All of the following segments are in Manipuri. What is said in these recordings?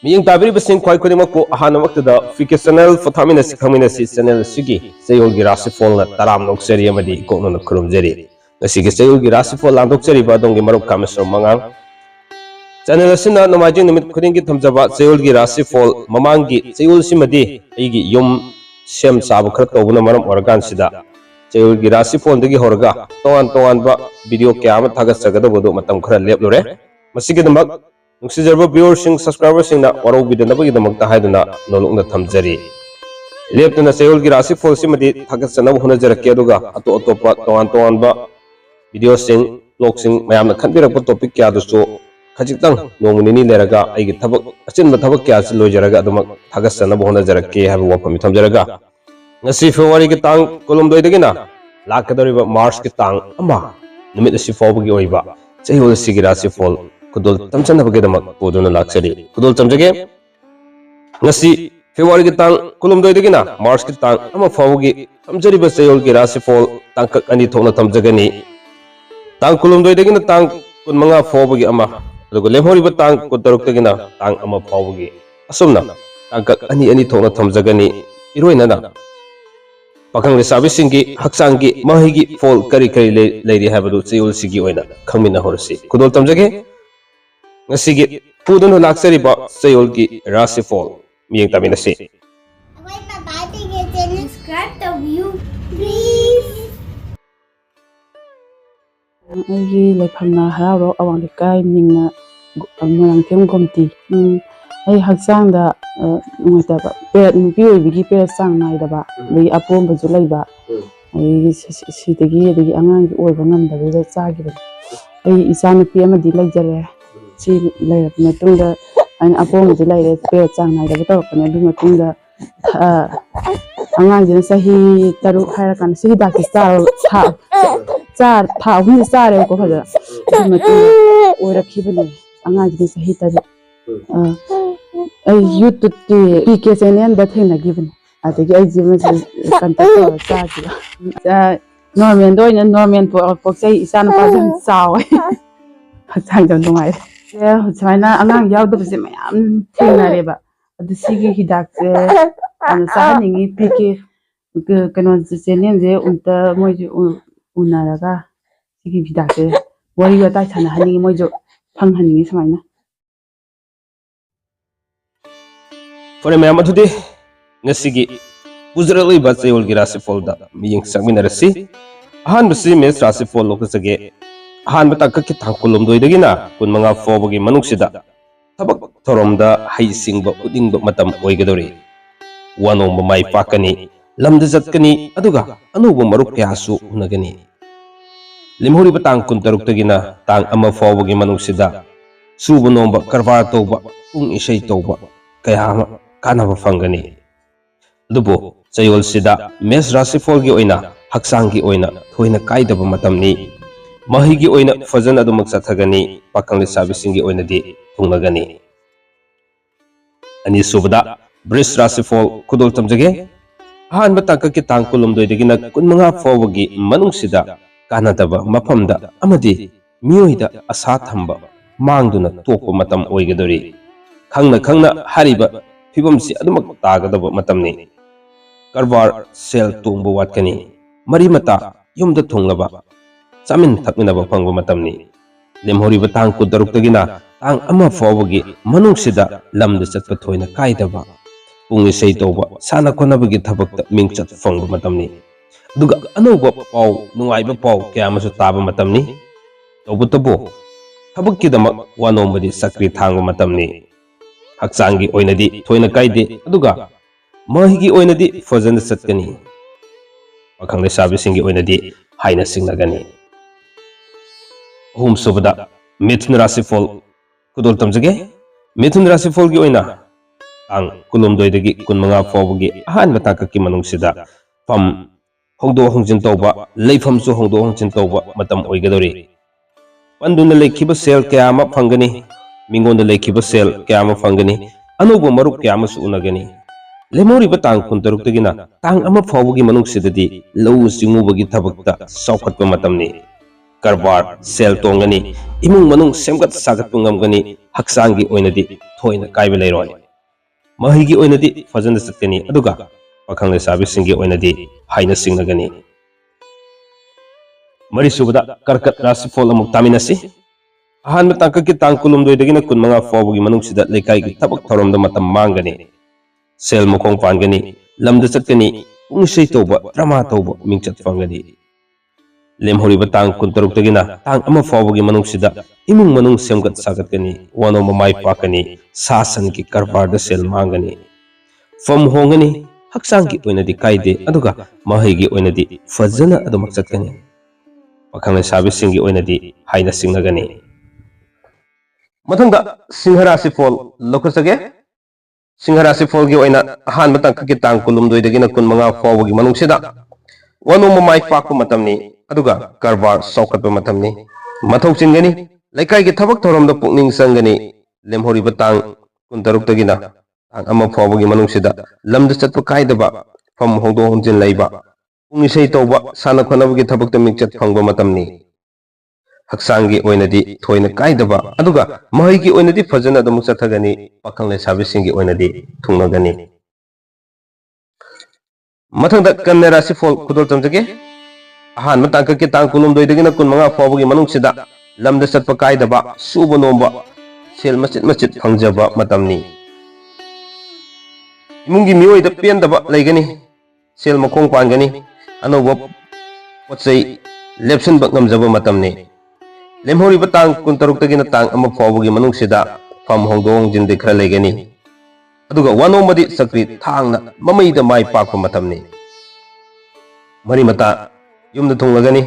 Miyang tabiribasing kwai khudimako ahanamaktada fike channel Pothaminasi KHANGMINASI channel sigi Chayolgi Rashifal na taram nokseri amadi kokno na khurumjari. Ngasigi Chayolgi Rashifal landokchari ba donggi maruk kamesro mangang. Channel asina nomajing nimit khudingi thamjaba Chayolgi Rashifal mamangi Chayol simadi aigi yum sem sabu khara tawbuna maram oragan sida Chayolgi Rashifal dagi horga toan ba video kya thagas sagada bodo matam khara leplore. Masigi damak Nuksijaba viewers sing subscribers sing na waro bidana bagi damak tahayaduna nolong na thamjari. Leptuna Chayolgi Rashifal simadi thagas sanab huna jarake aduga atopa toan ba video sing vlog sing mayam na khanbirakpa topic kya duso khajitang nomunini leraga aigi thabak achinba thabak kya si lojaraga adumak thagas sanab huna jarake haba wafam thamjaraga. Ngasi February ki tang kolomdoi dagina lakadoriba March ki tang ama numit asi fawbagi oiba Chayolgi Rashifal Kudol tamchan habagedama poduna laksari kudol tamjage ngasi February ki tang kulumdoi dagina March ki tang ama fawgi tamjariba Chayolgi Rashifal tangkak ani thokna tamjagani tang kulumdoi dagina tang kunmanga fawgi ama adugo lemhoriba tang kudaruk dagina tang ama fawgi asumna tangkak ani thokna tamjagani iroinana pakang lesabi singi haksangi mahigi fol kari leiri habadu Chayolgi gi oina khangmina horsi kudol tamjage Ngasigi pudun laksari ba Chayolgi Rashifal miyang taminasi. Subscribe to view, please. Ay lephangna hararo awang lekai mingna morang them gomti. Ay haksang da ngota ba pe nupi oibigi pe sang nai da ba lei apom ba julai ba. Ay sitegi angang oiba ngam da ba chagi ba. Ay isana pi amadi laijare. Si lairap matungda aina apong di laire pe chang nai da to kana du matungda angang jin sahi taru haira kan sahi da ki star tha hu star ko phaja du matungda oi rakhi bani angang jin sahi taru YouTube ki PK channel da thena given adagi ai jin contact cha ji normal doina normal po sai isan pa jin saw chang jang dongai China angang yaudabase mayam thenareba adu sigi hidak se an sahaningi pike kano channel je unta moju unaraga sigi hidak se wari wata chana haningi moju phang haningi samaina Fore mayam adude ngasigi Gujarat ba Chayolgi Rashifal da miyang changminarasi ahan basi mes Rashifal lokasage ahan bataka ki thangkulum doi dagina kunmanga fawbagi manuksida thabak thoromda haisingba udingba matam oigadori wanomba mai pakani lamda jatkani aduga anuba maruk kyasu unagani limhuri batang kuntaruk dagina tang ama fawbagi manuksida suba nomba karbar tawba pung isai tawba kaya kanaba fangani dubo Chayol sida mes Rashifal gi oina haksangi oina thoina kaidaba matamni Mahigi oina fazan adumak sathagani pakang lesabisingi oina di thungnagani ani subada Bris Rashifal kudol tamjage ahan bataka ki tang kulumdoi dagina kunmanga fawagi manungsida kanadaba mapamda amadi miyoida asa thamba mangduna tokpa matam oigadori khangna hariba fibamsi adumak tagadaba matamni karbar sel tungba watkani marimata yumda thunglaba Samin thakminaba phangba matamni lemhoriba tang kudaruk dagina tang ama fawbagi manungsida lamda chatpa thoina kaidaba pungi sei tawba sana khonabagi thabakta mingchat phangba matamni duga anuba paw nungaiba paw kya masu taba matamni tawbutabo thabakki damak wanombadi sakri thangba matamni haksangi oinadi thoina kaide aduga mahigi oinadi fazana chatkani pakhang lesabisingi oinadi haina singnagani subada Mithun Rashifal kudol tamjage Mithun Rashifal gi oina ang kulumdoi dagi kunmanga fawbagi ahan bataka ki manungsida pam hongdo hongjin tawba leifam su hongdo hongjin tawba matam oigadori panduna lekhiba sel kya ma phangani mingonda lekhiba sel kya ma phangani anuba maruk kya ma su unagani lemori batang kuntaruk dagina tang ama fawbagi manungsidadi lau singubagi thabakta saukhatpa matamni karbar sel tongani imung manung semgat sagat pungamgani haksangi oinadi thoina kaiba leiroi mahigi oinadi fajana chatkani aduga pakhang lesabisingi oinadi haina singnagani mari subada karkat rashifol amuk taminasi ahan tangkaki tang kulumdoidagina kunmanga fawbugi manungsida lekai tabak thoromda matam mangani sel mukong pangani lamda chatkani ungsei toba drama toba mingchat fangani lemhori batang kuntaruk tagina tang ama fawbugi manungsida imung manung semgat sagatgani wano mamai pakani sasan ki karbar sel mangani fam hongani haksang ki oinadi kaide aduga mahai gi oinadi fajana adumak chatkani pakhang sabi singi oinadi haina singnagani mathangda singharashi fol lokasage singharashi fol gi oina han batang ki tang kulum doidagina kun manga fawbugi manungsida wano mamai pakku matamni aduga karbar saukatpa matamni mathau chingani laikai gi thabak thorom da pukning sangani lemhori batang kuntaruk tagina tang ama fawbugi manungsida lamda chatpa kaidaba fam hongdo hongjin leiba pungisei toba sana khonabgi thabak ta mingchat phangba matamni haksangi oinadi thoina kaidaba aduga mahai gi oinadi fajana da muchathagani pakhang le sabisingi oinadi thungnagani mathangda kanna rashi fol khudol chamjage ahan matang ki tang kulum doidagina kun manga fawbugi manungsida lamda chatpa kaidaba suba nomba sel machit machit phangjaba matamni imungi mioi da pendaba leigani sel makong pangani anoba potsai lepson bak ngamjaba matamni lemhori batang kuntaruk tagina tang ama fawbugi manungsida fam hongdong jinde khra leigani aduga wanomadi sakri thangna mamaida mai pakpa matamni mari mata yumda thunglagani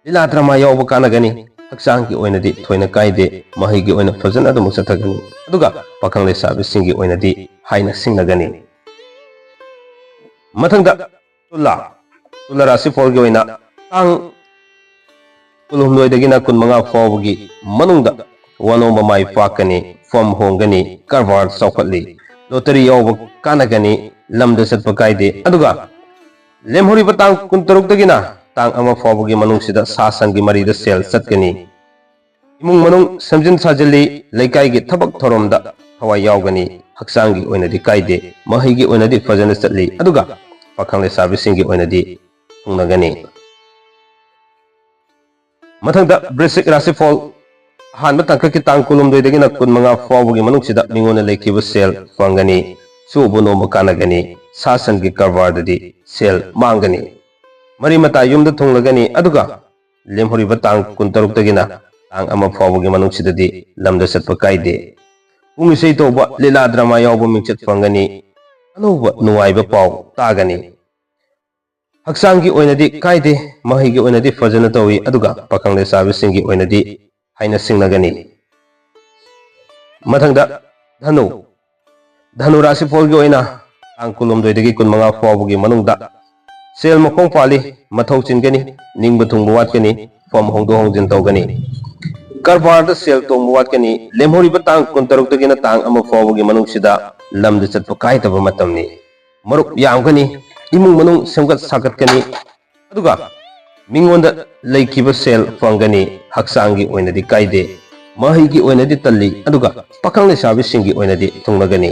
lila drama yawba kanagani haksangi oinadi thoina kaide mahigi oina fajana adu musathagani aduga pakhang le sabisingi oinadi haina singnagani mathangda tula rashi folgi oina tang kulumloidagina kun manga fawbugi manungda wanomba mai pakani fam hongani karbar saukatli lottery yawba kanagani lamda satpa kaide aduga lemhori batang kuntaruk tagina tang ama fawbugi manungsida sasangi marida sel chatkani imung manung samjin sajali laikai gi thabak thoromda thawai yawgani haksangi oinadi kaide mahai gi oinadi fajana chatli aduga pakhang le sabisingi oinadi thungnagani mathangda basic rashifol han batang ki tang kulum doidagina kun manga fawbugi manungsida mingona leikiba sel fangani subu nomba kanagani sasangi karbar dadi sel mangani mari mata yumda thunglagani aduga lemhori batang kuntaruk tagina tang ama fawbugi manungsidadi lamda satpa kaide pungisei toba lila drama yawba mingchat fangani anoba nuwaiba paw tagani haksangi oinadi kaide mahigi oinadi fajana tawi aduga pakhang le sabisingi oinadi haina singnagani mathangda dhanu rashi folgi oina tang kulum doidagi kun manga fawbugi manungda sel makong pali mathau chingani ningba thungba watkani fam hongdo hongjin tawgani karbar da sel tongba watkani lemhori batang kuntaruk tagina tang ama fawbugi manungsida lamda chatpa kaitaba matamni maruk yamgani imung manung semgat sakatkani aduga mingonda leikiba sel fangani haksangi oinadi kaide mahigi oinadi talli aduga pakhang le sabisingi oinadi thungnagani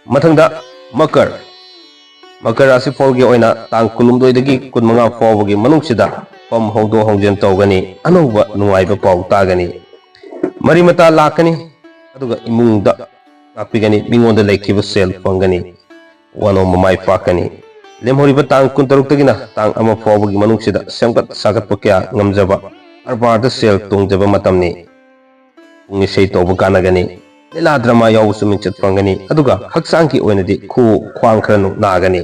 mathangda makar rashi folgi oina tang kulum doidagi kun manga fawbugi manungsida fam hongdo hongjen tawgani anoba nuwaiba paw tagani mari mata lakani aduga imungda akpigani mingonda leikiba sel fangani wano mamai pakani lemhori batang kuntaruk tagina tang ama fawbugi manungsida semgat sagatpa kya ngamjaba arbarda sel tungjaba matamni pungisei toba kanagani lila drama yawbusu mingchat fangani aduga haksangi oinadi khu khwang khranu nagani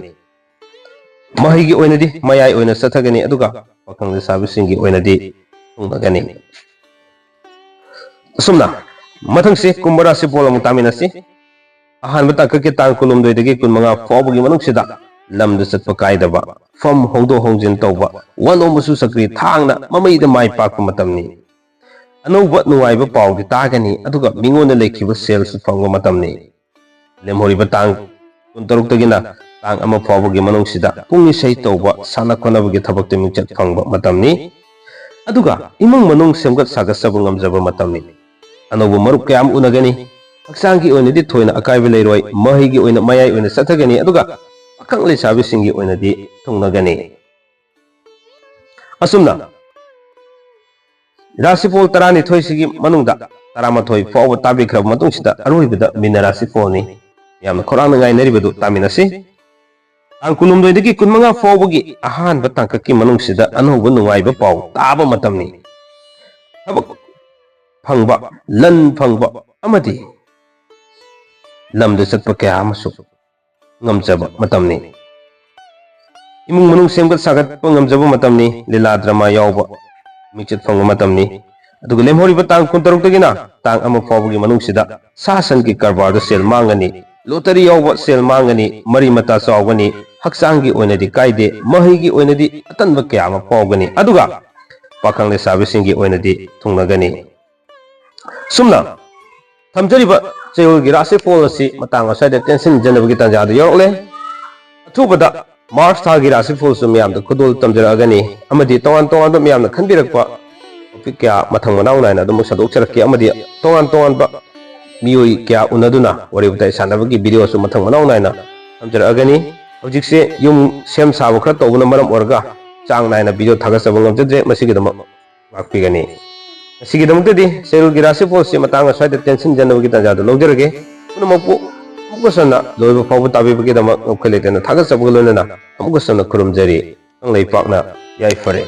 mahigi oinadi mayai oina sathagani aduga pakhang le sabisingi oinadi thungnagani asumna mathangsi kumbarashi bolam taminasi ahan batang ki tang kulum doidagi kun manga fawbugi manungsida lamda chatpa kaidaba fam hongdo hongjin tawba wanombasu sakri thangna mamaida mai pakpa matamni anouba nuwaiba pawdi tagani aduga mingona leikiba sel su fangba matamni lemhori batang kuntaruk tagina tang ama fawbugi manungsida pungisei tawba sana khonabagi thabakta mingchat fangba matamni aduga imung manung semgat sagasaba ngamjaba matamni anouba maruk kayam unagani ꯍꯛꯆꯥꯡꯒꯤ ꯑꯣꯏꯅꯗꯤ ꯊꯣꯏꯅ ꯑꯀꯥꯏꯕ ꯂꯩꯔꯣꯏ ꯃꯍꯩꯒꯤ ꯑꯣꯏꯅ ꯃꯌꯥꯏ ꯑꯣꯏꯅ ꯆꯠꯊꯒꯅꯤ ꯑꯗꯨꯒ ꯄꯥꯈꯪ ꯂꯩꯁꯥꯕꯤꯁꯤꯡꯒꯤ ꯑꯣꯏꯅꯗꯤ ꯊꯨꯡꯅꯒꯅꯤ ꯑꯁꯨꯝꯅ ꯔꯥꯁꯤꯐꯣꯜ 12 ꯁꯤꯒꯤ ꯃꯅꯨꯡꯗ 12 ꯐꯥꯎꯕ ꯇꯥꯕꯤꯈ꯭ꯔꯕ ꯃꯇꯨꯡꯁꯤꯗ ꯑꯔꯣꯏꯕꯗ ꯃꯤꯅ ꯔꯥꯁꯤꯐꯣꯜꯅꯤ ꯌꯥꯝꯅ ꯈꯧꯔꯥꯡꯅ ꯉꯥꯏꯅꯔꯤꯕꯗꯨ ꯇꯥꯃꯤꯟꯅꯁꯤ ꯇꯥꯡ 19ꯗꯒꯤ 25 ꯐꯥꯎꯕꯒꯤ ꯑꯍꯥꯟꯕ ꯇꯥꯡꯀꯛꯀꯤ ꯃꯅꯨꯡꯁꯤꯗ ꯑꯅꯧꯕ ꯅꯨꯡꯉꯥꯏꯕ ꯄꯥꯎ ꯇꯥꯕ ꯃꯇꯝꯅꯤ ꯊꯕꯛ ꯐꯪꯕ ꯂꯟ ꯐꯪꯕ ꯑꯃꯗꯤ ꯂꯝꯗ ꯆꯠꯄ ꯀꯌꯥ ꯑꯃꯁꯨ ꯉꯝꯖꯕ ꯃꯇꯝꯅꯤ ꯏꯃꯨꯡ ꯃꯅꯨꯡ ꯁꯦꯝꯒꯠ ꯁꯥꯒꯠꯄ ꯉꯝꯖꯕ ꯃꯇꯝꯅꯤ ꯂꯤꯂꯥ ꯗ꯭ꯔꯃꯥ ꯌꯥꯎꯕ ꯃꯤꯡꯆꯠ ꯐꯪꯕ ꯃꯇꯝꯅꯤ ꯑꯗꯨꯒ ꯂꯦꯝꯍꯧꯔꯤꯕ ꯇꯥꯡ 16ꯗꯒꯤꯅ ꯇꯥꯡ 1 ꯐꯥꯎꯕꯒꯤ ꯃꯅꯨꯡꯁꯤꯗ ꯁꯥ ꯁꯟꯒꯤ ꯀꯔꯕꯥꯔꯗ ꯁꯦꯜ ꯃꯥꯡꯒꯅꯤ ꯂꯣꯇꯔꯤ ꯌꯥꯎꯕ ꯁꯦꯜ ꯃꯥꯡꯒꯅꯤ ꯃꯔꯤ ꯃꯇꯥ ꯆꯥꯎꯒꯅꯤ ꯍꯛꯆꯥꯡꯒꯤ ꯑꯣꯏꯅꯗꯤ ꯀꯥꯏꯗꯦ ꯃꯍꯩꯒꯤ ꯑꯣꯏꯅꯗꯤ ꯑꯇꯟꯕ ꯀꯌꯥ ꯑꯃ ꯐꯥꯎꯒꯅꯤ ꯑꯗꯨꯒ ꯄꯥꯈꯪ ꯂꯩꯁꯥꯕꯤꯁꯤꯡꯒꯤ ꯑꯣꯏꯅꯗꯤ ꯊꯨꯡꯅꯒꯅꯤ ꯁꯨꯝꯅ ꯊꯝꯖꯔꯤꯕ ꯆꯌꯣꯜꯒꯤ ꯔꯥꯁꯤꯐꯣꯜ ꯑꯁꯤ ꯃꯇꯥꯡ ꯑꯁ꯭ꯋꯥꯏꯗ ꯇꯦꯟꯁꯤꯟꯖꯅꯕꯒꯤ ꯇꯥꯟꯖꯥꯗꯨ ꯌꯧꯔꯛꯂꯦ ꯑꯊꯨꯕꯗ ꯃꯥꯔꯆ ꯊꯥꯒꯤ ꯔꯥꯁꯤꯐꯣꯜꯁꯨ ꯃꯌꯥꯝꯗ ꯈꯨꯗꯣꯜ ꯇꯝꯖꯔꯛꯑꯒꯅꯤ ꯑꯃꯗꯤ ꯇꯣꯉꯥꯟ ꯇꯣꯉꯥꯟꯕ ꯃꯌꯥꯝꯅ ꯈꯟꯕꯤꯔꯛꯄ ꯇꯣꯄꯤꯛ ꯀꯌꯥ ꯃꯊꯪ ꯃꯅꯥꯎ ꯅꯥꯏꯅ ꯑꯗꯨꯝ ꯁꯟꯗꯣꯛꯆꯔꯛꯀꯦ ꯑꯃꯗꯤ ꯇꯣꯉꯥꯟ ꯇꯣꯉꯥꯟꯕ ꯃꯤꯑꯣꯏ ꯀꯌꯥ ꯎꯅꯗꯨꯅ ꯋꯥꯔꯤ ꯋꯥꯇꯥꯏ ꯁꯥꯟꯅꯕꯒꯤ ꯚꯤꯗꯤꯑꯣꯁꯨ ꯃꯊꯪ ꯃꯅꯥꯎ ꯅꯥꯏꯅ ꯊꯝꯖꯔꯛꯑꯒꯅꯤ ꯍꯧꯖꯤꯛꯁꯦ ꯌꯨꯝ ꯁꯦꯝ ꯁꯥꯕ ꯈꯔ ꯇꯧꯕꯅ ꯃꯔꯝ ꯑꯣꯏꯔꯒ ꯆꯥꯡ ꯅꯥꯏꯅ ꯚꯤꯗꯤꯑꯣ ꯊꯥꯒꯠꯆꯕ ꯉꯝꯖꯗ꯭ꯔꯦ ꯃꯁꯤꯒꯤꯗꯃꯛ ꯉꯥꯛꯄꯤꯒꯅꯤ ꯉꯁꯤꯒꯤꯗꯃꯛꯇꯗꯤ ꯆꯌꯣꯜꯒꯤ ꯔꯥꯁꯤꯐꯣꯜꯁꯤ ꯃꯇꯥꯡ ꯑꯁ꯭ꯋꯥꯏꯗ ꯇꯦꯟꯁꯤꯟꯖꯅꯕꯒꯤ ꯇꯥꯟꯖꯥꯗꯨ ꯂꯧꯖꯔꯒꯦ ꯄꯨꯝꯅꯃꯛꯄꯨ ꯑꯃꯨꯛꯀ ꯁꯟꯅ ꯂꯣꯏꯕ ꯐꯥꯎꯕ ꯇꯥꯕꯤꯕꯒꯤꯗꯃꯛ ꯉꯝꯈꯩ ꯂꯩꯇꯅ ꯊꯥꯒꯠꯆꯕꯒ ꯂꯣꯏꯅꯅ ꯑꯃꯨꯛꯀ ꯁꯟꯅ ꯈꯨꯔꯨꯝꯖꯔꯤ ꯀꯪꯂꯩꯄꯥꯛꯅ ꯌꯥꯏꯐꯔꯦ